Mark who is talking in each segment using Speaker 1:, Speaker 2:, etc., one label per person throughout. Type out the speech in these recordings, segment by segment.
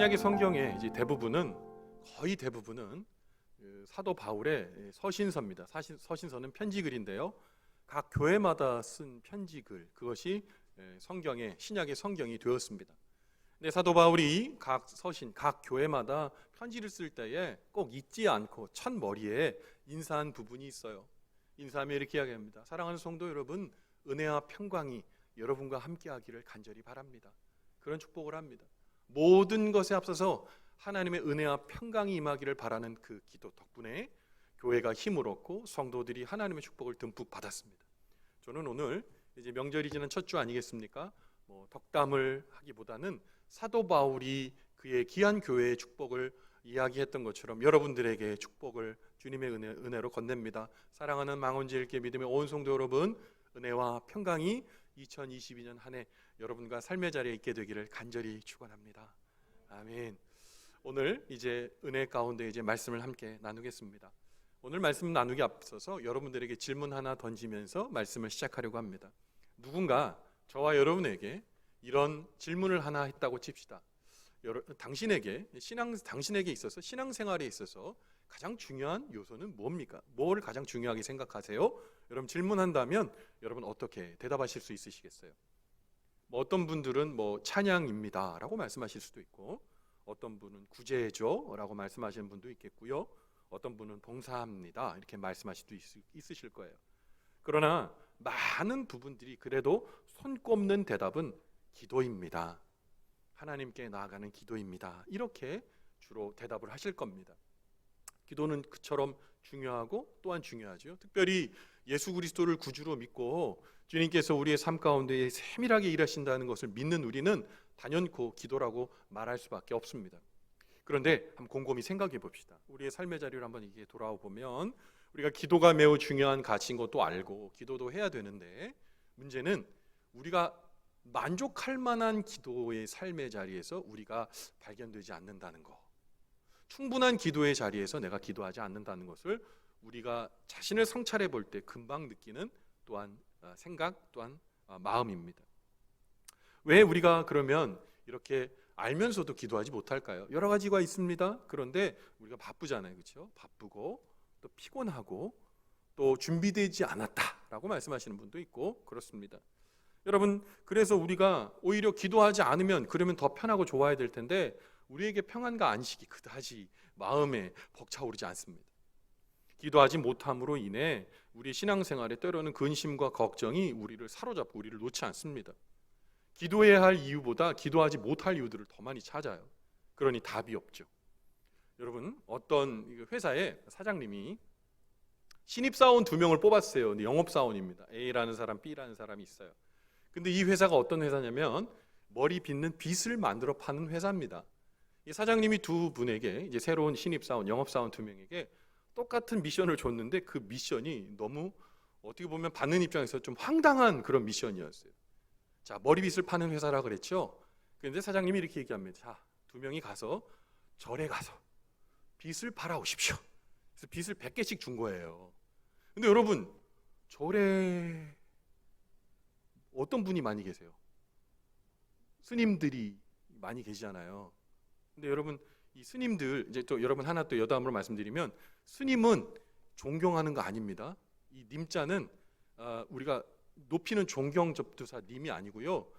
Speaker 1: 신약의 성경의 이제 거의 대부분은 사도 바울의 서신서입니다. 서신서는 편지글인데요. 각 교회마다 쓴 편지글, 그것이 신약의 성경이 되었습니다. 근데 사도 바울이 각 교회마다 편지를 쓸 때에 꼭 잊지 않고 첫 머리에 인사한 부분이 있어요. 인사하며 이렇게 이야기합니다. 사랑하는 성도 여러분, 은혜와 평강이 여러분과 함께하기를 간절히 바랍니다. 그런 축복을 합니다. 모든 것에 앞서서 하나님의 은혜와 평강이 임하기를 바라는 그 기도 덕분에 교회가 힘을 얻고 성도들이 하나님의 축복을 듬뿍 받았습니다. 저는 오늘 이제 명절이 지난 첫 주 아니겠습니까? 덕담을 하기보다는 사도 바울이 그의 귀한 교회의 축복을 이야기했던 것처럼 여러분들에게 축복을 주님의 은혜로 건넵니다. 사랑하는 망원제일교회 믿음의 온 성도 여러분, 은혜와 평강이 2022년 한 해 여러분과 삶의 자리에 있게 되기를 간절히 축원합니다. 아멘. 오늘 이제 은혜 가운데 이제 말씀을 함께 나누겠습니다. 오늘 말씀 나누기 앞서서 여러분들에게 질문 하나 던지면서 말씀을 시작하려고 합니다. 누군가 저와 여러분에게 이런 질문을 하나 했다고 칩시다. 당신에게 있어서 신앙생활에 있어서 가장 중요한 요소는 뭡니까? 뭘 가장 중요하게 생각하세요? 여러분 질문한다면 여러분 어떻게 대답하실 수 있으시겠어요? 어떤 분들은 찬양입니다 라고 말씀하실 수도 있고, 어떤 분은 구제죠 라고 말씀하시는 분도 있겠고요, 어떤 분은 봉사합니다 이렇게 말씀하실 수도 있으실 거예요. 그러나 많은 부분들이 그래도 손꼽는 대답은 기도입니다, 하나님께 나아가는 기도입니다, 이렇게 주로 대답을 하실 겁니다. 기도는 그처럼 중요하고 또한 중요하죠. 특별히 예수 그리스도를 구주로 믿고 주님께서 우리의 삶 가운데 세밀하게 일하신다는 것을 믿는 우리는 단연코 기도라고 말할 수밖에 없습니다. 그런데 한번 곰곰이 생각해 봅시다. 우리의 삶의 자리를 한번 이게 돌아와 보면 우리가 기도가 매우 중요한 가치인 것도 알고 기도도 해야 되는데, 문제는 우리가 만족할 만한 기도의 삶의 자리에서 우리가 발견되지 않는다는 것, 충분한 기도의 자리에서 내가 기도하지 않는다는 것을 우리가 자신을 성찰해 볼 때 금방 느끼는 또한 생각 또한 마음입니다. 왜 우리가 그러면 이렇게 알면서도 기도하지 못할까요? 여러 가지가 있습니다. 그런데 우리가 바쁘잖아요, 그렇죠? 바쁘고 또 피곤하고 또 준비되지 않았다라고 말씀하시는 분도 있고 그렇습니다. 여러분, 그래서 우리가 오히려 기도하지 않으면 그러면 더 편하고 좋아야 될 텐데 우리에게 평안과 안식이 그다지 마음에 벅차오르지 않습니다. 기도하지 못함으로 인해 우리 신앙생활에 때로는 근심과 걱정이 우리를 사로잡고 우리를 놓지 않습니다. 기도해야 할 이유보다 기도하지 못할 이유들을 더 많이 찾아요. 그러니 답이 없죠. 여러분, 어떤 회사에 사장님이 신입사원 2명을 뽑았어요. 근데 영업사원입니다. A라는 사람, B라는 사람이 있어요. 근데 이 회사가 어떤 회사냐면 머리 빗는 빗을 만들어 파는 회사입니다. 이 사장님이 두 분에게, 이제 새로운 신입사원, 영업사원 2명에게 똑같은 미션을 줬는데 그 미션이 너무 어떻게 보면 받는 입장에서 좀 황당한 그런 미션이었어요. 자, 머리빗을 파는 회사라 그랬죠. 그런데 사장님이 이렇게 얘기합니다. 자, 2명이 가서 절에 가서 빗을 팔아오십시오. 그래서 빗을 100개씩 준 거예요. 근데 여러분, 절에 어떤 분이 많이 계세요? 스님들이 많이 계시잖아요. 근데 여러분, 이 스님들, 이제 또 여러분 하나 또 여담으로 말씀드리면, 스님은 존경하는 거 아닙니다. 이 님자는 우리가 높이는 존경접두사 님이 아니고요,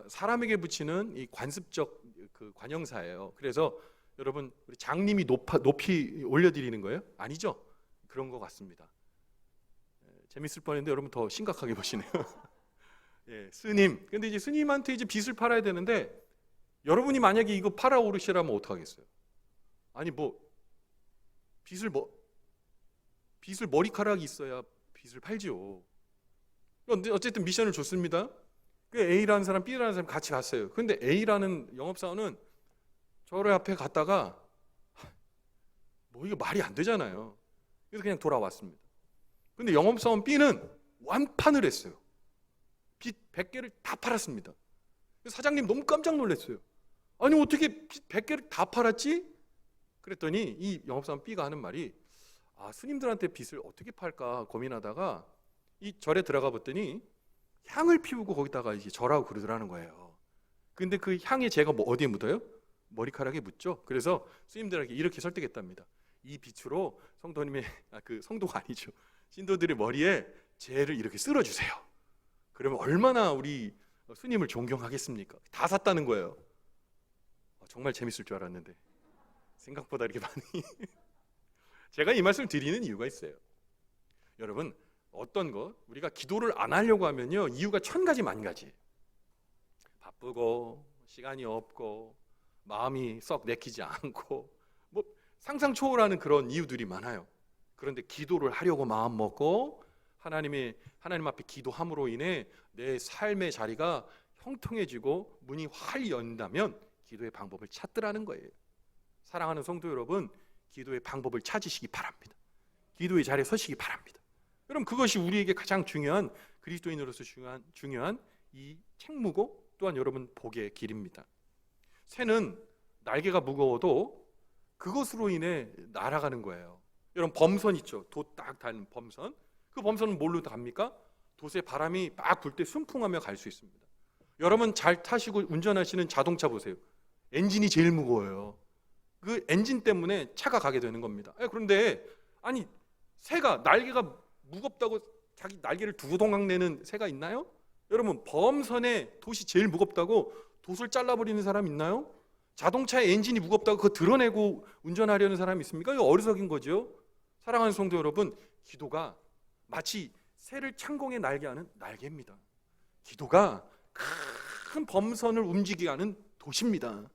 Speaker 1: 사람에게 붙이는 이 관습적 그 관형사예요. 그래서 여러분, 우리 장님이 높이 올려드리는 거예요? 아니죠? 그런 것 같습니다. 재밌을 뻔했는데 여러분 더 심각하게 보시네요. 예, 스님. 근데 이제 스님한테 이제 빚을 팔아야 되는데, 여러분이 만약에 이거 팔아오르시라면 어떡하겠어요? 아니 빚을 머리카락이 있어야 빚을 팔지요. 근데 어쨌든 미션을 줬습니다. 그 A라는 사람, B라는 사람 같이 갔어요. 근데 A라는 영업사원은 저를 앞에 갔다가 이거 말이 안 되잖아요. 그래서 그냥 돌아왔습니다. 근데 영업사원 B는 완판을 했어요. 빚 100개를 다 팔았습니다. 사장님 너무 깜짝 놀랐어요. 아니 어떻게 빚 100개를 다 팔았지? 그랬더니 이 영업사원 B가 하는 말이, 스님들한테 빚을 어떻게 팔까 고민하다가 이 절에 들어가 봤더니 향을 피우고 거기다가 이제 절하고 그러더라는 거예요. 근데 그 향이 제가 어디에 묻어요? 머리카락에 묻죠. 그래서 스님들에게 이렇게 설득했답니다. 이 빛으로 성도님의 성도가 아니죠. 신도들의 머리에 재를 이렇게 쓸어주세요. 그러면 얼마나 우리 스님을 존경하겠습니까? 다 샀다는 거예요. 정말 재밌을 줄 알았는데 생각보다 이렇게 많이 제가 이 말씀을 드리는 이유가 있어요. 여러분, 어떤 것 우리가 기도를 안 하려고 하면요, 이유가 1000가지 만가지. 바쁘고 시간이 없고 마음이 썩 내키지 않고 뭐 상상 초월하는 그런 이유들이 많아요. 그런데 기도를 하려고 마음 먹고 하나님 앞에 기도함으로 인해 내 삶의 자리가 형통해지고 문이 활 연다면 기도의 방법을 찾더라는 거예요. 사랑하는 성도 여러분, 기도의 방법을 찾으시기 바랍니다. 기도의 자리에 서시기 바랍니다. 여러분, 그것이 우리에게 가장 중요한, 그리스도인으로서 중요한 이 책무고 또한 여러분 복의 길입니다. 새는 날개가 무거워도 그것으로 인해 날아가는 거예요. 여러분, 범선 있죠? 돛 딱 달린 범선. 그 범선은 뭘로 갑니까? 돛에 바람이 막 불 때 순풍하며 갈 수 있습니다. 여러분, 잘 타시고 운전하시는 자동차 보세요. 엔진이 제일 무거워요. 그 엔진 때문에 차가 가게 되는 겁니다. 그런데 아니, 새가 날개가 무겁다고 자기 날개를 두동강 내는 새가 있나요? 여러분, 범선에 돛이 제일 무겁다고 돛을 잘라버리는 사람 있나요? 자동차의 엔진이 무겁다고 그거 드러내고 운전하려는 사람이 있습니까? 이거 어리석인 거죠. 사랑하는 성도 여러분, 기도가 마치 새를 창공에 날게 하는 날개입니다. 기도가 큰 범선을 움직이게 하는 돛입니다.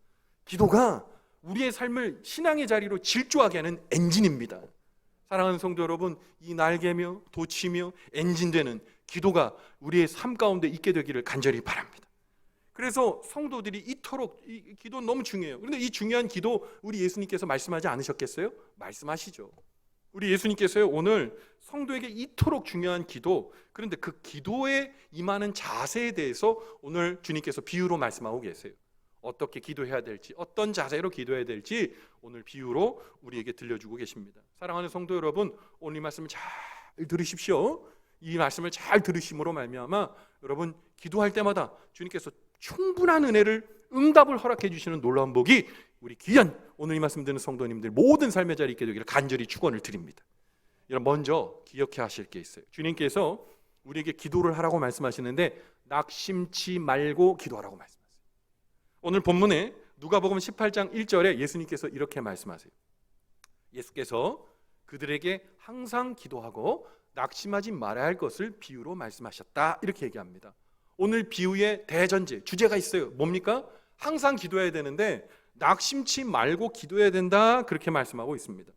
Speaker 1: 기도가 우리의 삶을 신앙의 자리로 질주하게 하는 엔진입니다. 사랑하는 성도 여러분, 이 날개며 돛이며 엔진되는 기도가 우리의 삶 가운데 있게 되기를 간절히 바랍니다. 그래서 성도들이 이토록 이 기도 너무 중요해요. 그런데 이 중요한 기도 우리 예수님께서 말씀하지 않으셨겠어요? 말씀하시죠. 우리 예수님께서요, 오늘 성도에게 이토록 중요한 기도, 그런데 그 기도에 임하는 자세에 대해서 오늘 주님께서 비유로 말씀하고 계세요. 어떻게 기도해야 될지, 어떤 자세로 기도해야 될지 오늘 비유로 우리에게 들려주고 계십니다. 사랑하는 성도 여러분, 오늘 이 말씀을 잘 들으십시오. 이 말씀을 잘 들으심으로 말미암아 여러분, 기도할 때마다 주님께서 충분한 은혜를, 응답을 허락해 주시는 놀라운 복이 우리 귀한 오늘 이 말씀 듣는 성도님들 모든 삶의 자리에 있게 되기를 간절히 축원을 드립니다. 여러분, 먼저 기억해야 하실 게 있어요. 주님께서 우리에게 기도를 하라고 말씀하시는데 낙심치 말고 기도하라고 말씀하세요. 오늘 본문에 누가복음 18장 1절에 예수님께서 이렇게 말씀하세요. 예수께서 그들에게 항상 기도하고 낙심하지 말아야 할 것을 비유로 말씀하셨다, 이렇게 얘기합니다. 오늘 비유의 대전제, 주제가 있어요. 뭡니까? 항상 기도해야 되는데 낙심치 말고 기도해야 된다, 그렇게 말씀하고 있습니다.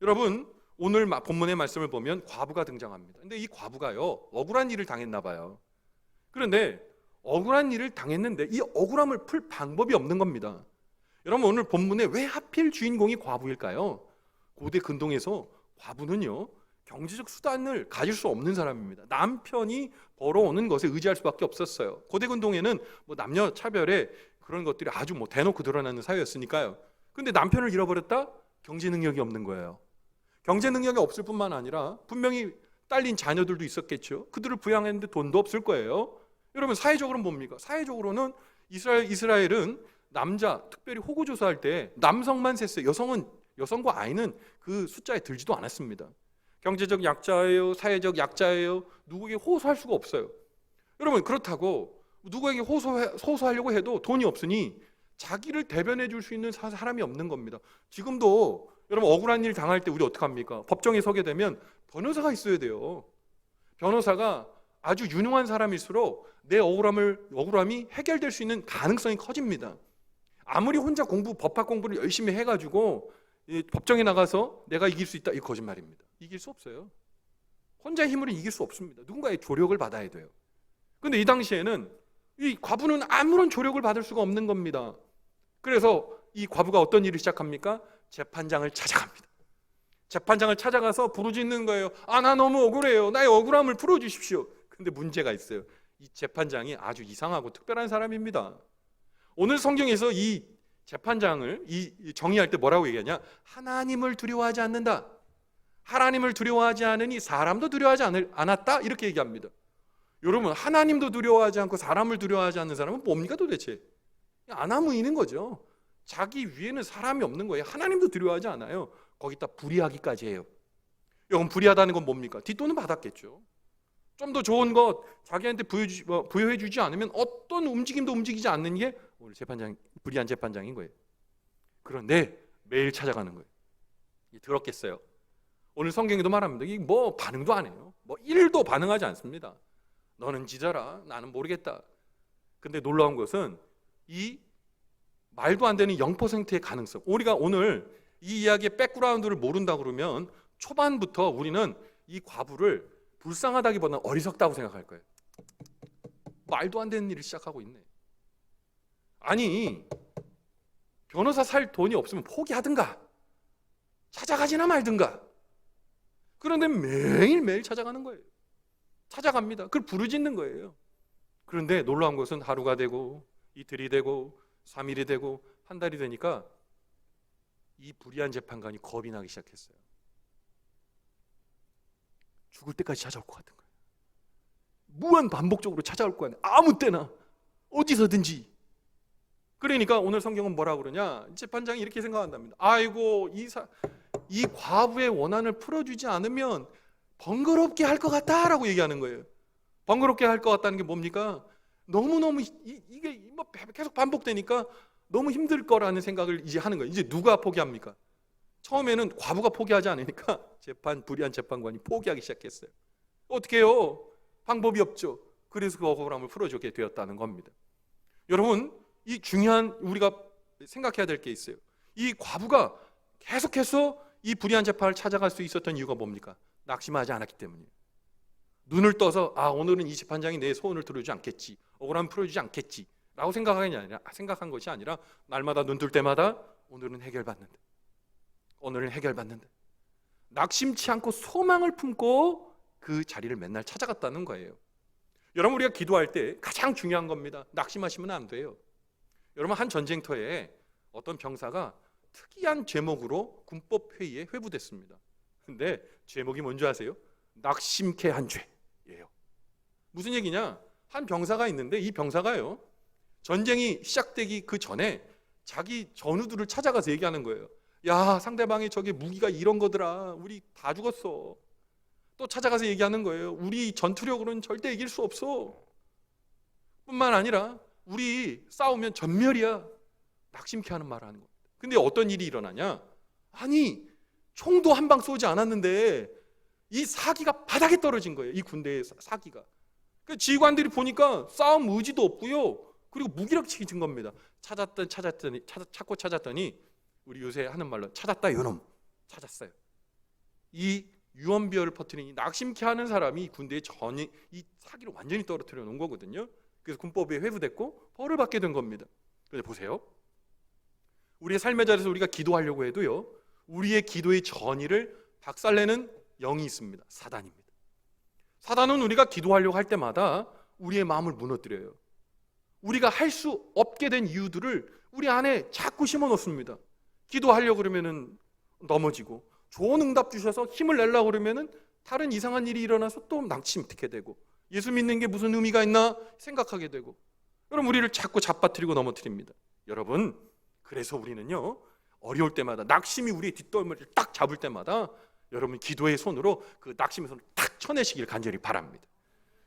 Speaker 1: 여러분, 오늘 본문의 말씀을 보면 과부가 등장합니다. 근데 이 과부가요, 억울한 일을 당했나 봐요. 그런데 억울한 일을 당했는데 이 억울함을 풀 방법이 없는 겁니다. 여러분, 오늘 본문에 왜 하필 주인공이 과부일까요? 고대 근동에서 과부는요, 경제적 수단을 가질 수 없는 사람입니다. 남편이 벌어오는 것에 의지할 수밖에 없었어요. 고대 근동에는 남녀 차별에 그런 것들이 아주 대놓고 드러나는 사회였으니까요. 근데 남편을 잃어버렸다? 경제 능력이 없는 거예요. 경제 능력이 없을 뿐만 아니라 분명히 딸린 자녀들도 있었겠죠. 그들을 부양했는데 돈도 없을 거예요. 여러분, 사회적으로는 뭡니까? 사회적으로는 이스라엘은 남자, 특별히 호구 조사할 때 남성만 셌어요. 여성과 아이는 그 숫자에 들지도 않았습니다. 경제적 약자예요, 사회적 약자예요. 누구에게 호소할 수가 없어요. 여러분, 그렇다고 누구에게 호소하려고 해도 돈이 없으니 자기를 대변해 줄 수 있는 사람이 없는 겁니다. 지금도 여러분, 억울한 일 당할 때 우리 어떻게 합니까? 법정에 서게 되면 변호사가 있어야 돼요. 변호사가 아주 유능한 사람일수록 내 억울함이 해결될 수 있는 가능성이 커집니다. 아무리 혼자 법학 공부를 열심히 해가지고 법정에 나가서 내가 이길 수 있다, 이 거짓말입니다. 이길 수 없어요. 혼자의 힘으로 이길 수 없습니다. 누군가의 조력을 받아야 돼요. 그런데 이 당시에는 이 과부는 아무런 조력을 받을 수가 없는 겁니다. 그래서 이 과부가 어떤 일을 시작합니까? 재판장을 찾아갑니다. 재판장을 찾아가서 부르짖는 거예요. 나 너무 억울해요. 나의 억울함을 풀어주십시오. 근데 문제가 있어요. 이 재판장이 아주 이상하고 특별한 사람입니다. 오늘 성경에서 이 재판장을 정의할 때 뭐라고 얘기하냐? 하나님을 두려워하지 않는다. 하나님을 두려워하지 않으니 사람도 두려워하지 않았다, 이렇게 얘기합니다. 여러분, 하나님도 두려워하지 않고 사람을 두려워하지 않는 사람은 뭡니까 도대체? 아나무인인 거죠. 자기 위에는 사람이 없는 거예요. 하나님도 두려워하지 않아요. 거기다 불의하기까지 해요. 여러분, 불의하다는 건 뭡니까? 뒷돈은 받았겠죠. 좀 더 좋은 것 자기한테 부여해 주지 않으면 어떤 움직임도 움직이지 않는 게 오늘 불의한 재판장인 거예요. 그런데 매일 찾아가는 거예요. 더럽겠어요. 오늘 성경에도 말합니다. 이 뭐 반응도 안 해요. 뭐 1도 반응하지 않습니다. 너는 지져라, 나는 모르겠다. 근데 놀라운 것은 이 말도 안 되는 0%의 가능성. 우리가 오늘 이 이야기의 백그라운드를 모른다 그러면 초반부터 우리는 이 과부를 불쌍하다기보다는 어리석다고 생각할 거예요. 말도 안 되는 일을 시작하고 있네. 아니, 변호사 살 돈이 없으면 포기하든가 찾아가지나 말든가. 그런데 매일매일 찾아가는 거예요. 찾아갑니다. 그걸 부르짖는 거예요. 그런데 놀라운 것은 하루가 되고 이틀이 되고 3일이 되고 한 달이 되니까 이 불의한 재판관이 겁이 나기 시작했어요. 죽을 때까지 찾아올 것 같은 거예요. 무한 반복적으로 찾아올 거 아니에요. 아무 때나 어디서든지. 그러니까 오늘 성경은 뭐라고 그러냐? 재판장이 이렇게 생각한답니다. 아이고, 이 과부의 원한을 풀어주지 않으면 번거롭게 할 것 같다라고 얘기하는 거예요. 번거롭게 할 것 같다는 게 뭡니까? 너무너무 이게 뭐 계속 반복되니까 너무 힘들 거라는 생각을 이제 하는 거예요. 이제 누가 포기합니까? 처음에는 과부가 포기하지 않으니까 불의한 재판관이 포기하기 시작했어요. 어떻게 해요? 방법이 없죠. 그래서 그 억울함을 풀어주게 되었다는 겁니다. 여러분, 이 중요한 우리가 생각해야 될 게 있어요. 이 과부가 계속해서 이 불의한 재판을 찾아갈 수 있었던 이유가 뭡니까? 낙심하지 않았기 때문이에요. 눈을 떠서 오늘은 이 재판장이 내 소원을 들어주지 않겠지, 억울함을 풀어주지 않겠지 라고 생각한 것이 아니라 날마다 눈 뜰 때마다 오늘은 해결받는다, 오늘은 해결받는다, 낙심치 않고 소망을 품고 그 자리를 맨날 찾아갔다는 거예요. 여러분, 우리가 기도할 때 가장 중요한 겁니다. 낙심하시면 안 돼요. 여러분, 한 전쟁터에 어떤 병사가 특이한 제목으로 군법회의에 회부됐습니다. 근데 제목이 뭔지 아세요? 낙심케 한 죄예요. 무슨 얘기냐? 한 병사가 있는데 이 병사가요, 전쟁이 시작되기 그 전에 자기 전우들을 찾아가서 얘기하는 거예요. 야, 상대방이 저게 무기가 이런 거더라, 우리 다 죽었어. 또 찾아가서 얘기하는 거예요. 우리 전투력으로는 절대 이길 수 없어. 뿐만 아니라 우리 싸우면 전멸이야. 낙심케 하는 말을 하는 겁니다. 근데 어떤 일이 일어나냐? 아니, 총도 한 방 쏘지 않았는데 이 사기가 바닥에 떨어진 거예요. 이 군대의 사기가. 그 지휘관들이 보니까 싸움 의지도 없고요, 그리고 무기력해진 겁니다. 찾았더니 우리 요새 하는 말로 찾았다 요놈, 찾았어요. 이 유언비어를 퍼뜨린 이 낙심케 하는 사람이 이 군대의 이 사기를 완전히 떨어뜨려 놓은 거거든요. 그래서 군법에 회부됐고 벌을 받게 된 겁니다. 그런데 보세요, 우리의 삶의 자리에서 우리가 기도하려고 해도요, 우리의 기도의 전의를 박살내는 영이 있습니다. 사단입니다. 사단은 우리가 기도하려고 할 때마다 우리의 마음을 무너뜨려요. 우리가 할 수 없게 된 이유들을 우리 안에 자꾸 심어 놓습니다. 기도하려고 그러면은 넘어지고, 좋은 응답 주셔서 힘을 내려고 그러면은 다른 이상한 일이 일어나서 또 낙심케 되고, 예수 믿는 게 무슨 의미가 있나 생각하게 되고, 여러분, 우리를 자꾸 잡아뜨리고 넘어뜨립니다. 여러분, 그래서 우리는요, 어려울 때마다, 낙심이 우리의 뒷덜미를 딱 잡을 때마다 여러분 기도의 손으로 그 낙심의 손을 탁 쳐내시길 간절히 바랍니다.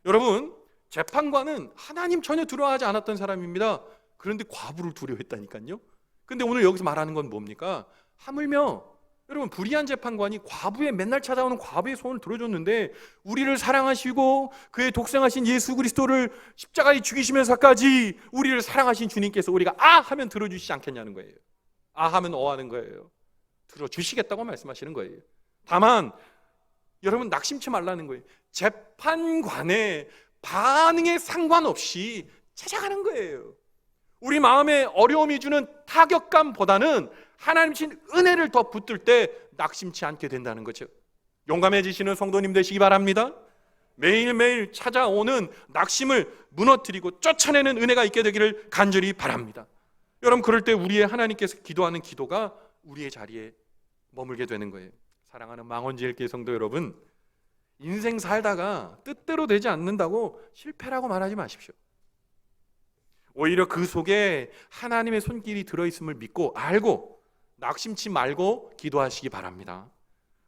Speaker 1: 여러분, 재판관은 하나님 전혀 두려워하지 않았던 사람입니다. 그런데 과부를 두려워했다니까요. 근데 오늘 여기서 말하는 건 뭡니까? 하물며 여러분, 불의한 재판관이 과부의 맨날 찾아오는 과부의 손을 들어줬는데 우리를 사랑하시고 그의 독생하신 예수 그리스도를 십자가에 죽이시면서까지 우리를 사랑하신 주님께서 우리가 하면 들어주시지 않겠냐는 거예요. 하면 하는 거예요. 들어주시겠다고 말씀하시는 거예요. 다만 여러분, 낙심치 말라는 거예요. 재판관의 반응에 상관없이 찾아가는 거예요. 우리 마음에 어려움이 주는 타격감보다는 하나님 신 은혜를 더 붙들 때 낙심치 않게 된다는 거죠. 용감해지시는 성도님 되시기 바랍니다. 매일매일 찾아오는 낙심을 무너뜨리고 쫓아내는 은혜가 있게 되기를 간절히 바랍니다. 여러분, 그럴 때 우리의 하나님께서 기도하는 기도가 우리의 자리에 머물게 되는 거예요. 사랑하는 망원제일교회 성도 여러분, 인생 살다가 뜻대로 되지 않는다고 실패라고 말하지 마십시오. 오히려 그 속에 하나님의 손길이 들어있음을 믿고 알고 낙심치 말고 기도하시기 바랍니다.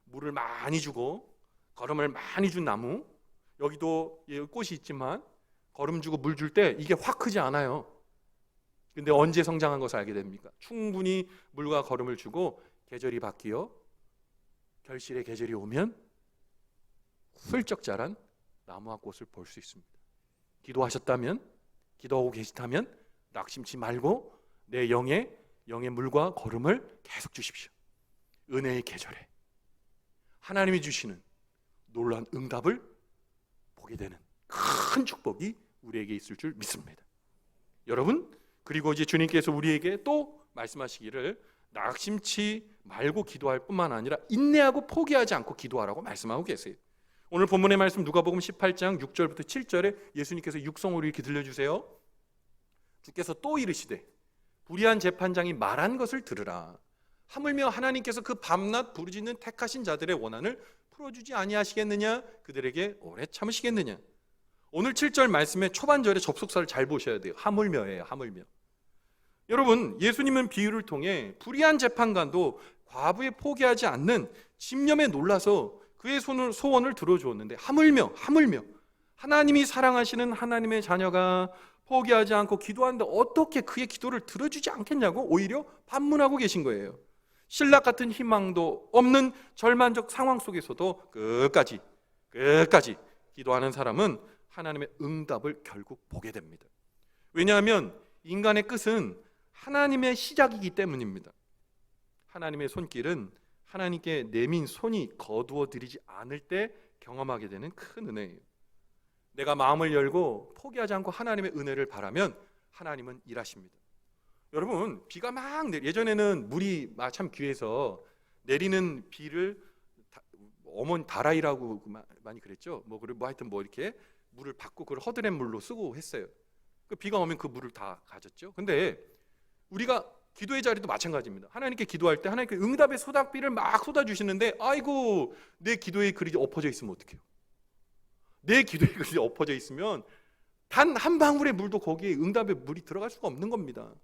Speaker 1: 물을 많이 주고 거름을 많이 준 나무, 여기도 꽃이 있지만 거름 주고 물 줄 때 이게 확 크지 않아요. 근데 언제 성장한 것을 알게 됩니까? 충분히 물과 거름을 주고 계절이 바뀌어 결실의 계절이 오면 훌쩍 자란 나무와 꽃을 볼 수 있습니다. 기도하셨다면, 기도하고 계시다면 낙심치 말고 내 영의 물과 거름을 계속 주십시오. 은혜의 계절에 하나님이 주시는 놀라운 응답을 보게 되는 큰 축복이 우리에게 있을 줄 믿습니다. 여러분, 그리고 이제 주님께서 우리에게 또 말씀하시기를 낙심치 말고 기도할 뿐만 아니라 인내하고 포기하지 않고 기도하라고 말씀하고 계세요. 오늘 본문의 말씀 누가복음 18장 6절부터 7절에 예수님께서 육성으로 이렇게 들려주세요. 주께서 또 이르시되 불의한 재판장이 말한 것을 들으라. 하물며 하나님께서 그 밤낮 부르짖는 택하신 자들의 원한을 풀어주지 아니하시겠느냐? 그들에게 오래 참으시겠느냐? 오늘 7절 말씀의 초반절의 접속사를 잘 보셔야 돼요. 하물며예요. 하물며. 여러분, 예수님은 비유를 통해 불의한 재판관도 과부에 포기하지 않는 집념에 놀라서 그의 소원을 들어주었는데 하물며 하나님이 사랑하시는 하나님의 자녀가 포기하지 않고 기도하는데 어떻게 그의 기도를 들어주지 않겠냐고 오히려 반문하고 계신 거예요. 신락 같은 희망도 없는 절망적 상황 속에서도 끝까지 기도하는 사람은 하나님의 응답을 결국 보게 됩니다. 왜냐하면 인간의 끝은 하나님의 시작이기 때문입니다. 하나님의 손길은 하나님께 내민 손이 거두어 드리지 않을 때 경험하게 되는 큰 은혜예요. 내가 마음을 열고 포기하지 않고 하나님의 은혜를 바라면 하나님은 일하십니다. 여러분, 비가 막 예전에는 물이 참 귀해서 내리는 비를 어머니 다라이라고 많이 그랬죠. 하여튼 이렇게 물을 받고 그걸 허드렛 물로 쓰고 했어요. 그 비가 오면 그 물을 다 가졌죠. 근데 우리가 기도의 자리도 마찬가지입니다. 하나님께 기도할 때 하나님께 응답의 소닥비를 막 쏟아주시는데 아이고 내 기도의 그릇이 엎어져 있으면 어떡해요? 내 기도의 그릇이 엎어져 있으면 단 한 방울의 물도 거기에 응답의 물이 들어갈 수가 없는 겁니다.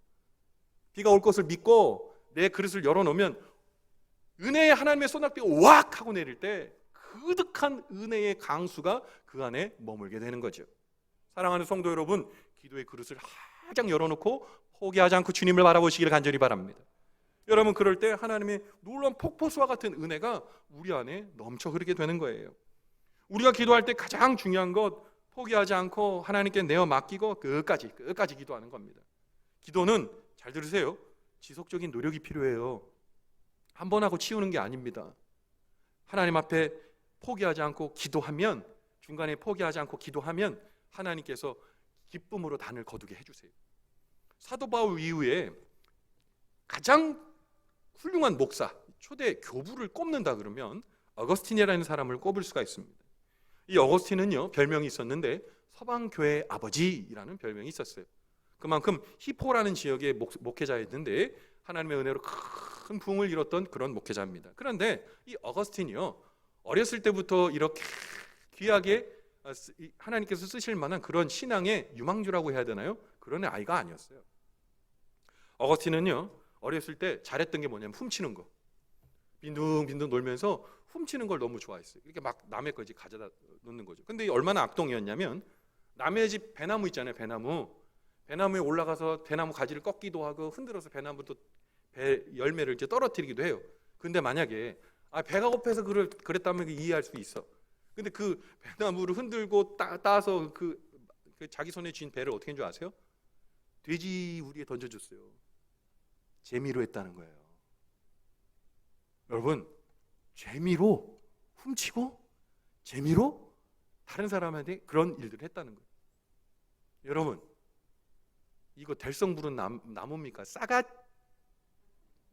Speaker 1: 비가 올 것을 믿고 내 그릇을 열어놓으면 은혜의 하나님의 소낙비가 왁 하고 내릴 때 그득한 은혜의 강수가 그 안에 머물게 되는 거죠. 사랑하는 성도 여러분, 기도의 그릇을 활짝 열어놓고 포기하지 않고 주님을 바라보시기를 간절히 바랍니다. 여러분, 그럴 때 하나님의 놀라운 폭포수와 같은 은혜가 우리 안에 넘쳐 흐르게 되는 거예요. 우리가 기도할 때 가장 중요한 것, 포기하지 않고 하나님께 내어 맡기고 끝까지 기도하는 겁니다. 기도는 잘 들으세요. 지속적인 노력이 필요해요. 한 번 하고 치우는 게 아닙니다. 하나님 앞에 포기하지 않고 기도하면, 중간에 포기하지 않고 기도하면 하나님께서 기쁨으로 단을 거두게 해주세요. 사도 바울 이후에 가장 훌륭한 목사, 초대 교부를 꼽는다 그러면 어거스틴이라는 사람을 꼽을 수가 있습니다. 이 어거스틴은요, 별명이 있었는데 서방교회의 아버지라는 별명이 있었어요. 그만큼 히포라는 지역의 목회자였는데 하나님의 은혜로 큰 부흥을 이뤘던 그런 목회자입니다. 그런데 이 어거스틴이요, 어렸을 때부터 이렇게 귀하게 하나님께서 쓰실 만한 그런 신앙의 유망주라고 해야 되나요? 그런 아이가 아니었어요. 어거스틴은요, 어렸을 때 잘했던 게 뭐냐면 훔치는 거. 빈둥빈둥 놀면서 훔치는 걸 너무 좋아했어요. 이렇게 막 남의 거지 가져다 놓는 거죠. 근데 얼마나 악동이었냐면 남의 집 배나무 있잖아요. 배나무에 올라가서 배나무 가지를 꺾기도 하고 흔들어서 배나무도 배 열매를 이제 떨어뜨리기도 해요. 근데 만약에 배가 고파서 그랬다면 이해할 수 있어. 근데 그 배나무를 흔들고 따서 그 자기 손에 쥔 배를 어떻게 한 줄 아세요? 돼지 우리에 던져줬어요. 재미로 했다는 거예요. 여러분, 재미로 훔치고 재미로 다른 사람한테 그런 일들을 했다는 거예요. 여러분, 이거 될성부른 나무입니까?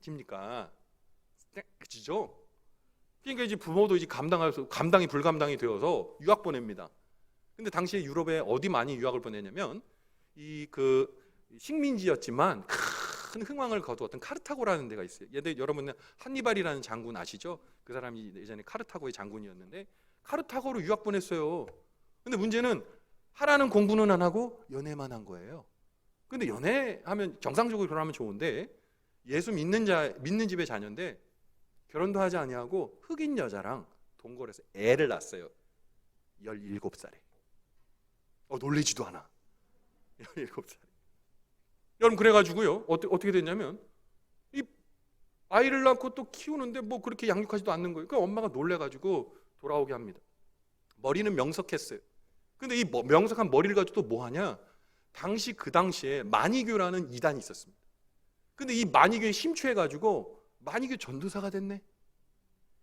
Speaker 1: 싸가지입니까? 그죠? 그러니까 이제 부모도 이제 감당이 불감당이 되어서 유학 보냅니다. 근데 당시에 유럽에 어디 많이 유학을 보내냐면 식민지였지만 큰 흥왕을 거두었던 카르타고라는 데가 있어요. 여러분은 한니발이라는 장군 아시죠? 그 사람이 예전에 카르타고의 장군이었는데 카르타고로 유학 보냈어요. 근데 문제는 하라는 공부는 안 하고 연애만 한 거예요. 근데 연애하면 정상적으로 결혼하면 좋은데 예수 믿는 집의 자녀인데 결혼도 하지 아니하고 흑인 여자랑 동거해서 애를 낳았어요. 17살에. 놀리지도 않아. 17살에. 여러분 그래가지고요. 어떻게 됐냐면 이 아이를 낳고 또 키우는데 뭐 그렇게 양육하지도 않는 거예요. 그러니까 엄마가 놀래가지고 돌아오게 합니다. 머리는 명석했어요. 근데 이 명석한 머리를 가지고 또 뭐 하냐? 그 당시에 마니교라는 이단이 있었습니다. 근데 이 마니교에 심취해가지고 마니교 전도사가 됐네.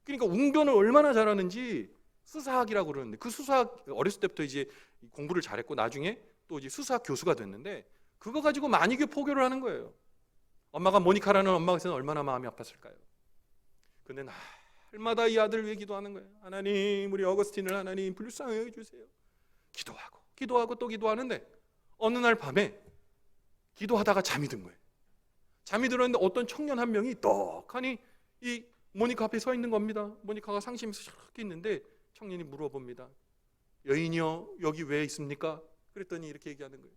Speaker 1: 그러니까 웅변을 얼마나 잘하는지 수사학이라고 그러는데 그 수사학 어렸을 때부터 이제 공부를 잘했고 나중에 또 이제 수사학 교수가 됐는데 그거 가지고 마니교 포교를 하는 거예요. 엄마가 모니카라는 엄마가 있으면 얼마나 마음이 아팠을까요? 근데 날마다 이 아들을 위해 기도하는 거예요. 하나님 우리 어거스틴을 하나님 불쌍히 여겨주세요. 기도하고 또 기도하는데 어느 날 밤에 기도하다가 잠이 든 거예요. 잠이 들었는데 어떤 청년 한 명이 떡하니 이 모니카 앞에 서 있는 겁니다. 모니카가 상심해서 샥 있는데 청년이 물어봅니다. 여인이요 여기 왜 있습니까? 그랬더니 이렇게 얘기하는 거예요.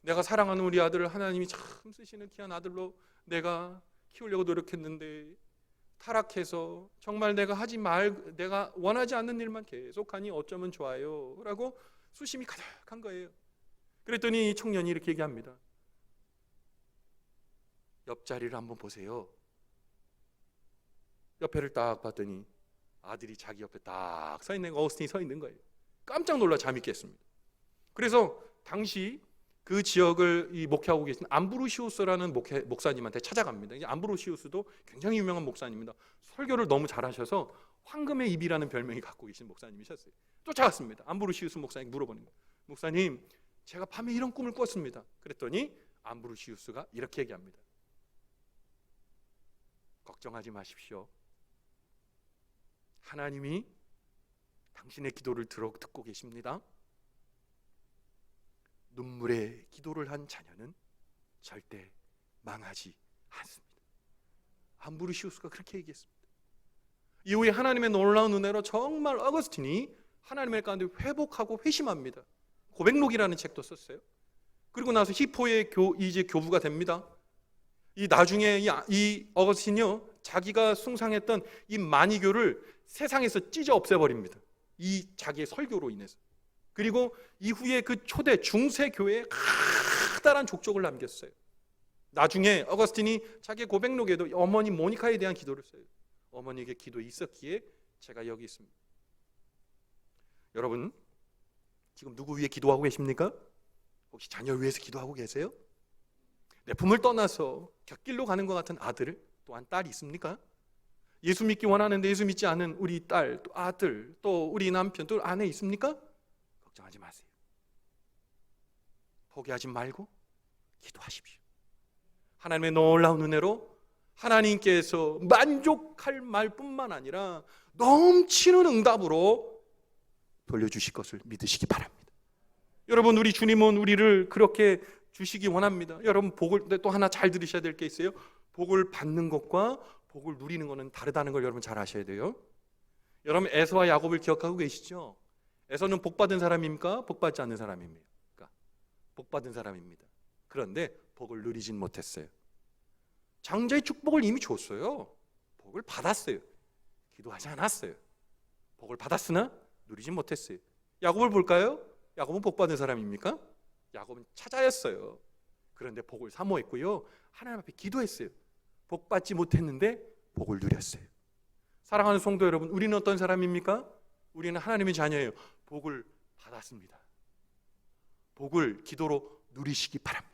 Speaker 1: 내가 사랑하는 우리 아들을 하나님이 참 쓰시는 귀한 아들로 내가 키우려고 노력했는데 타락해서 정말 내가 원하지 않는 일만 계속하니 어쩌면 좋아요 라고 수심이 가득한 거예요. 그랬더니 이 청년이 이렇게 얘기합니다. 옆자리를 한번 보세요. 옆에를 딱 봤더니 아들이 자기 옆에 딱 서 있는 어거스틴이 서 있는 거예요. 깜짝 놀라 잠이 깼습니다. 그래서 당시 그 지역을 목회하고 계신 암브로시우스라는 목사님한테 찾아갑니다. 이제 암브로시우스도 굉장히 유명한 목사님입니다. 설교를 너무 잘하셔서 황금의 입이라는 별명이 갖고 계신 목사님이셨어요. 쫓아갔습니다. 암브로시우스 목사님 물어보는 거예요. 목사님, 제가 밤에 이런 꿈을 꿨습니다. 그랬더니 암브로시우스가 이렇게 얘기합니다. 걱정하지 마십시오. 하나님이 당신의 기도를 듣고 계십니다. 눈물의 기도를 한 자녀는 절대 망하지 않습니다. 암브로시우스가 그렇게 얘기했습니다. 이후에 하나님의 놀라운 은혜로 정말 어거스틴이 하나님의 가운데 회복하고 회심합니다. 고백록이라는 책도 썼어요. 그리고 나서 히포의 이제 교부가 됩니다. 나중에 이 어거스틴이요 자기가 숭상했던 이 마니교를 세상에서 찢어 없애버립니다. 이 자기의 설교로 인해서. 그리고 이후에 그 초대 중세 교회에 커다란 족적을 남겼어요. 나중에 어거스틴이 자기의 고백록에도 어머니 모니카에 대한 기도를 써요. 어머니에게 기도에 있었기에 제가 여기 있습니다. 여러분 지금 누구 위해 기도하고 계십니까? 혹시 자녀 위해서 기도하고 계세요? 내 품을 떠나서 곁길로 가는 것 같은 아들 또한 딸이 있습니까? 예수 믿기 원하는데 예수 믿지 않은 우리 딸, 또 아들, 또 우리 남편, 또 아내 있습니까? 걱정하지 마세요. 포기하지 말고 기도하십시오. 하나님의 놀라운 은혜로 하나님께서 만족할 말뿐만 아니라 넘치는 응답으로 돌려주실 것을 믿으시기 바랍니다. 여러분 우리 주님은 우리를 그렇게 주시기 원합니다. 여러분 복을 또 하나 잘 들으셔야 될 게 있어요. 복을 받는 것과 복을 누리는 것은 다르다는 걸 여러분 잘 아셔야 돼요. 여러분 에서와 야곱을 기억하고 계시죠? 에서는 복 받은 사람입니까? 복 받지 않는 사람입니까? 복 받은 사람입니다. 그런데 복을 누리진 못했어요. 장자의 축복을 이미 줬어요. 복을 받았어요. 기도하지 않았어요. 복을 받았으나 누리진 못했어요. 야곱을 볼까요? 야곱은 복 받은 사람입니까? 야곱은 찾아였어요. 그런데 복을 사모했고요. 하나님 앞에 기도했어요. 복 받지 못했는데 복을 누렸어요. 사랑하는 성도 여러분, 우리는 어떤 사람입니까? 우리는 하나님의 자녀예요. 복을 받았습니다. 복을 기도로 누리시기 바랍니다.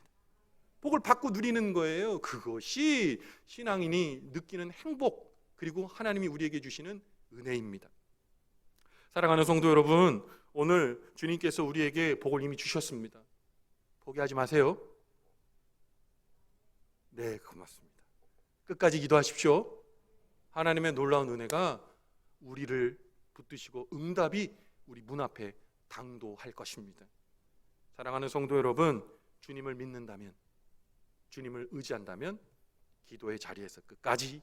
Speaker 1: 복을 받고 누리는 거예요. 그것이 신앙인이 느끼는 행복, 그리고 하나님이 우리에게 주시는 은혜입니다. 사랑하는 성도 여러분, 오늘 주님께서 우리에게 복을 이미 주셨습니다. 포기하지 마세요. 네, 고맙습니다. 끝까지 기도하십시오. 하나님의 놀라운 은혜가 우리를 붙드시고 응답이 우리 문 앞에 당도할 것입니다. 사랑하는 성도 여러분, 주님을 믿는다면, 주님을 의지한다면 기도의 자리에서 끝까지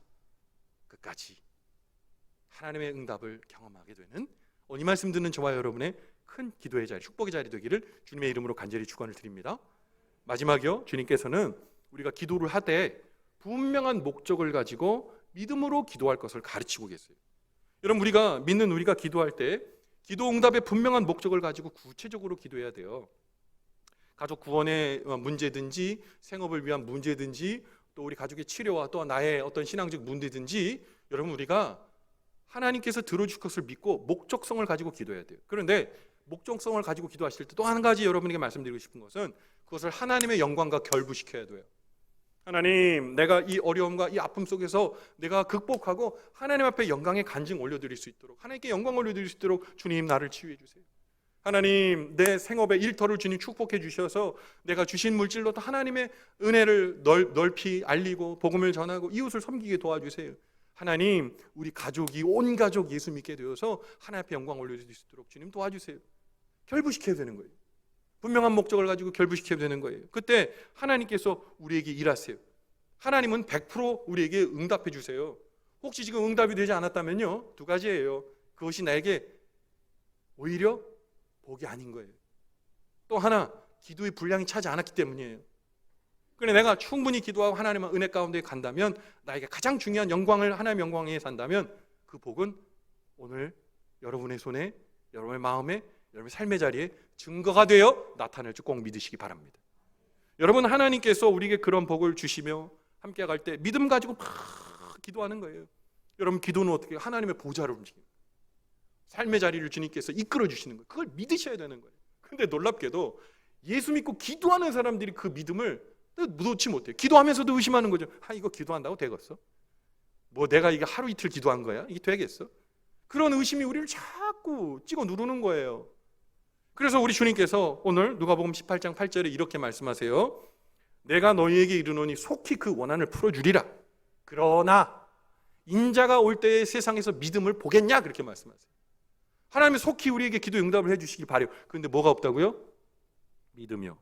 Speaker 1: 하나님의 응답을 경험하게 되는 오늘 이 말씀 듣는 저와 여러분의 큰 기도의 자리, 축복의 자리 되기를 주님의 이름으로 간절히 축원을 드립니다. 마지막이요. 주님께서는 우리가 기도를 하되 분명한 목적을 가지고 믿음으로 기도할 것을 가르치고 계세요. 여러분, 우리가 믿는 우리가 기도할 때 기도 응답의 분명한 목적을 가지고 구체적으로 기도해야 돼요. 가족 구원의 문제든지 생업을 위한 문제든지 또 우리 가족의 치료와 또 나의 어떤 신앙적 문제든지 여러분, 우리가 하나님께서 들어줄 것을 믿고 목적성을 가지고 기도해야 돼요. 그런데 목적성을 가지고 기도하실 때 또 한 가지 여러분에게 말씀드리고 싶은 것은 그것을 하나님의 영광과 결부시켜야 돼요. 하나님, 내가 이 어려움과 이 아픔 속에서 내가 극복하고 하나님 앞에 영광의 간증 올려드릴 수 있도록, 하나님께 영광 올려드릴 수 있도록 주님 나를 치유해 주세요. 하나님, 내 생업의 일터를 주님 축복해 주셔서 내가 주신 물질로 또 하나님의 은혜를 넓히 알리고 복음을 전하고 이웃을 섬기게 도와주세요. 하나님, 우리 가족이 온 가족 예수 믿게 되어서 하나님 앞에 영광 올려드릴 수 있도록 주님 도와주세요. 결부시켜야 되는 거예요. 분명한 목적을 가지고 결부시켜야 되는 거예요. 그때 하나님께서 우리에게 일하세요. 하나님은 100% 우리에게 응답해 주세요. 혹시 지금 응답이 되지 않았다면요, 두 가지예요. 그것이 나에게 오히려 복이 아닌 거예요. 또 하나, 기도의 분량이 차지 않았기 때문이에요. 그래, 내가 충분히 기도하고 하나님의 은혜 가운데 간다면, 나에게 가장 중요한 영광을 하나님의 영광에 산다면 그 복은 오늘 여러분의 손에, 여러분의 마음에, 여러분의 삶의 자리에 증거가 되어 나타날 줄 꼭 믿으시기 바랍니다. 여러분, 하나님께서 우리에게 그런 복을 주시며 함께 갈 때 믿음 가지고 막 기도하는 거예요. 여러분, 기도는 어떻게 하나님의 보좌를 움직여요. 삶의 자리를 주님께서 이끌어 주시는 거예요. 그걸 믿으셔야 되는 거예요. 근데 놀랍게도 예수 믿고 기도하는 사람들이 그 믿음을 놓지 못해요. 기도하면서도 의심하는 거죠. 이거 기도한다고 되겠어? 뭐 내가 이게 하루 이틀 기도한 거야? 이게 되겠어? 그런 의심이 우리를 자꾸 찍어 누르는 거예요. 그래서 우리 주님께서 오늘 누가복음 18장 8절에 이렇게 말씀하세요. 내가 너희에게 이르노니 속히 그 원한을 풀어주리라. 그러나 인자가 올 때에 세상에서 믿음을 보겠냐? 그렇게 말씀하세요. 하나님이 속히 우리에게 기도 응답을 해주시길 바래요. 그런데 뭐가 없다고요? 믿음이요.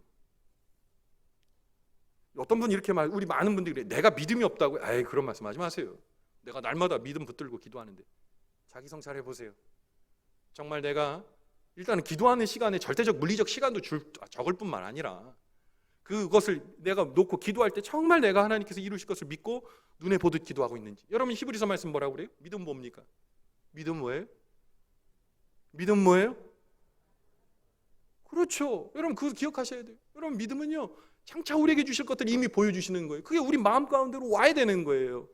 Speaker 1: 어떤 분이 이렇게 우리 많은 분들이 그래. 내가 믿음이 없다고요? 에이, 그런 말씀하지 마세요. 내가 날마다 믿음 붙들고 기도하는데 자기 성찰 해보세요. 정말 내가 일단은 기도하는 시간에 절대적 물리적 시간도 적을 뿐만 아니라 그것을 내가 놓고 기도할 때 정말 내가 하나님께서 이루실 것을 믿고 눈에 보듯 기도하고 있는지. 여러분, 히브리서 말씀 뭐라고 그래요? 믿음 뭡니까? 믿음 뭐예요? 믿음 뭐예요? 그렇죠. 여러분, 그거 기억하셔야 돼요. 여러분, 믿음은요, 장차 우리에게 주실 것들을 이미 보여주시는 거예요. 그게 우리 마음 가운데로 와야 되는 거예요.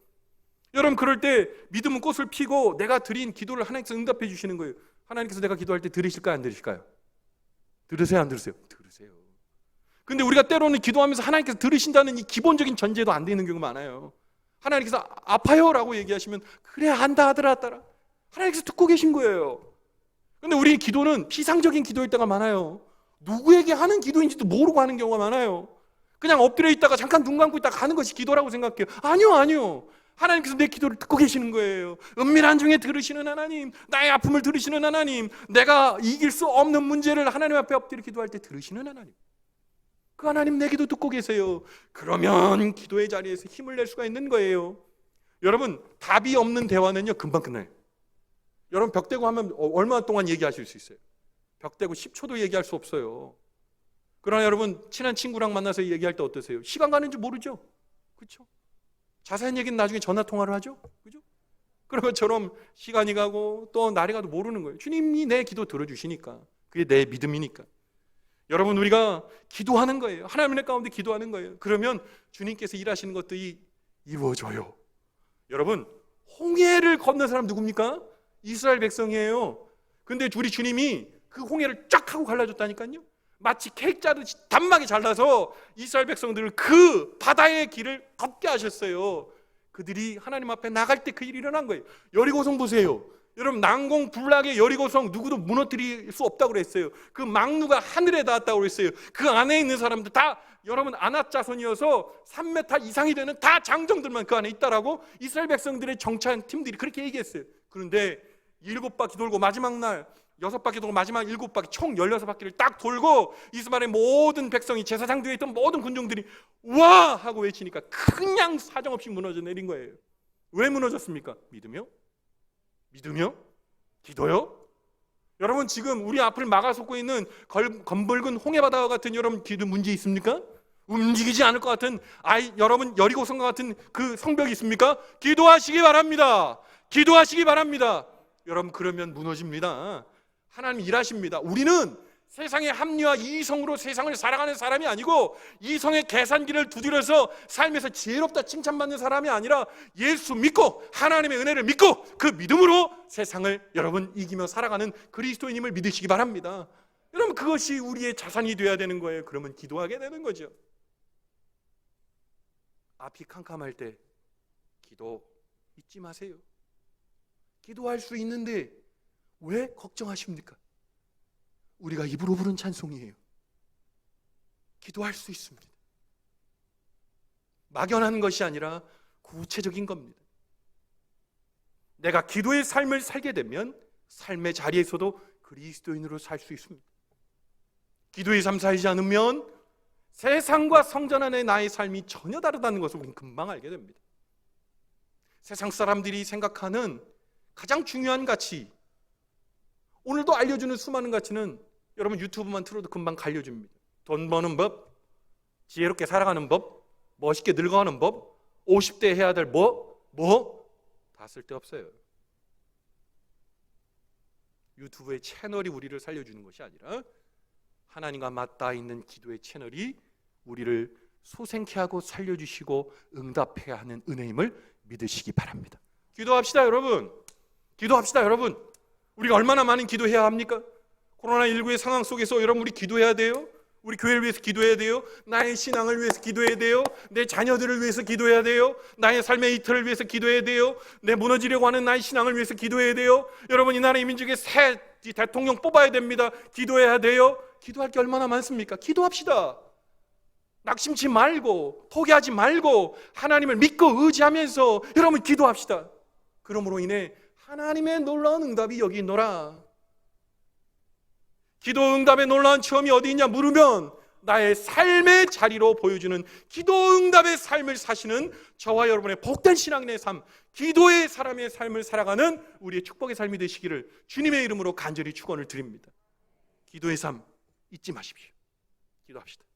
Speaker 1: 여러분, 그럴 때 믿음은 꽃을 피고 내가 드린 기도를 하나님께서 응답해 주시는 거예요. 하나님께서 내가 기도할 때 들으실까요? 안 들으실까요? 들으세요? 안 들으세요? 들으세요. 근데 우리가 때로는 기도하면서 하나님께서 들으신다는 이 기본적인 전제도 안 되는 경우가 많아요. 하나님께서 아파요 라고 얘기하시면 그래, 안다 하더라 따라 하나님께서 듣고 계신 거예요. 근데 우리 기도는 피상적인 기도일 때가 많아요. 누구에게 하는 기도인지도 모르고 하는 경우가 많아요. 그냥 엎드려 있다가 잠깐 눈 감고 있다가 가는 것이 기도라고 생각해요. 아니요. 하나님께서 내 기도를 듣고 계시는 거예요. 은밀한 중에 들으시는 하나님, 나의 아픔을 들으시는 하나님, 내가 이길 수 없는 문제를 하나님 앞에 엎드려 기도할 때 들으시는 하나님, 그 하나님 내 기도 듣고 계세요. 그러면 기도의 자리에서 힘을 낼 수가 있는 거예요. 여러분, 답이 없는 대화는요 금방 끝나요. 여러분, 벽 대고 하면 얼마 동안 얘기하실 수 있어요? 벽 대고 10초도 얘기할 수 없어요. 그러나 여러분, 친한 친구랑 만나서 얘기할 때 어떠세요? 시간 가는 줄 모르죠? 그렇죠? 자세한 얘기는 나중에 전화 통화를 하죠? 그죠? 그런 것처럼 시간이 가고 또 날이 가도 모르는 거예요. 주님이 내 기도 들어주시니까. 그게 내 믿음이니까. 여러분, 우리가 기도하는 거예요. 하나님의 가운데 기도하는 거예요. 그러면 주님께서 일하시는 것들이 이루어져요. 여러분, 홍해를 건넌 사람 누굽니까? 이스라엘 백성이에요. 근데 우리 주님이 그 홍해를 쫙 하고 갈라줬다니까요. 마치 케이크 자르듯이 단막에 잘라서 이스라엘 백성들을 그 바다의 길을 걷게 하셨어요. 그들이 하나님 앞에 나갈 때 그 일이 일어난 거예요. 여리고성 보세요. 여러분, 난공불락의 여리고성 누구도 무너뜨릴 수 없다고 그랬어요. 그 망루가 하늘에 닿았다고 그랬어요. 그 안에 있는 사람들 다 여러분 아낙 자손이어서 3m 이상이 되는 다 장정들만 그 안에 있다라고 이스라엘 백성들의 정치한 팀들이 그렇게 얘기했어요. 그런데 7바퀴 돌고 마지막 날 6바퀴 돌고 마지막 7바퀴 총 16바퀴를 딱 돌고 이스라엘의 모든 백성이 제사장 뒤에 있던 모든 군중들이 와! 하고 외치니까 그냥 사정없이 무너져 내린 거예요. 왜 무너졌습니까? 믿음이요? 기도요? 여러분, 지금 우리 앞을 막아서고 있는 검붉은 홍해바다와 같은 여러분 기도 문제 있습니까? 움직이지 않을 것 같은 여러분 여리고성과 같은 그 성벽이 있습니까? 기도하시기 바랍니다. 기도하시기 바랍니다. 여러분 그러면 무너집니다. 하나님 일하십니다. 우리는 세상의 합리와 이성으로 세상을 살아가는 사람이 아니고 이성의 계산기를 두드려서 삶에서 지혜롭다 칭찬받는 사람이 아니라 예수 믿고 하나님의 은혜를 믿고 그 믿음으로 세상을 여러분 이기며 살아가는 그리스도인임을 믿으시기 바랍니다. 여러분 그것이 우리의 자산이 되어야 되는 거예요. 그러면 기도하게 되는 거죠. 앞이 캄캄할 때 기도 잊지 마세요. 기도할 수 있는데 왜 걱정하십니까? 우리가 입으로 부른 찬송이에요. 기도할 수 있습니다. 막연한 것이 아니라 구체적인 겁니다. 내가 기도의 삶을 살게 되면 삶의 자리에서도 그리스도인으로 살 수 있습니다. 기도의 삶 살지 않으면 세상과 성전 안의 나의 삶이 전혀 다르다는 것을 우리는 금방 알게 됩니다. 세상 사람들이 생각하는 가장 중요한 가치, 오늘도 알려주는 수많은 가치는 여러분 유튜브만 틀어도 금방 알려줍니다. 돈 버는 법, 지혜롭게 살아가는 법, 멋있게 늙어가는 법, 50대 해야 될 다 쓸데없어요. 유튜브의 채널이 우리를 살려주는 것이 아니라 하나님과 맞닿아 있는 기도의 채널이 우리를 소생케 하고 살려주시고 응답해야 하는 은혜임을 믿으시기 바랍니다. 기도합시다 여러분. 기도합시다 여러분. 우리가 얼마나 많은 기도해야 합니까? 코로나19의 상황 속에서 여러분 우리 기도해야 돼요. 우리 교회를 위해서 기도해야 돼요. 나의 신앙을 위해서 기도해야 돼요. 내 자녀들을 위해서 기도해야 돼요. 나의 삶의 이틀을 위해서 기도해야 돼요. 내 무너지려고 하는 나의 신앙을 위해서 기도해야 돼요. 여러분 이 나라 이 민족의 새 대통령 뽑아야 됩니다. 기도해야 돼요. 기도할 게 얼마나 많습니까? 기도합시다. 낙심치 말고 포기하지 말고 하나님을 믿고 의지하면서 여러분 기도합시다. 그러므로 인해 하나님의 놀라운 응답이 여기 있노라. 기도 응답의 놀라운 체험이 어디 있냐 물으면 나의 삶의 자리로 보여주는 기도 응답의 삶을 사시는 저와 여러분의 복된 신앙인의 삶, 기도의 사람의 삶을 살아가는 우리의 축복의 삶이 되시기를 주님의 이름으로 간절히 축원을 드립니다. 기도의 삶 잊지 마십시오. 기도합시다.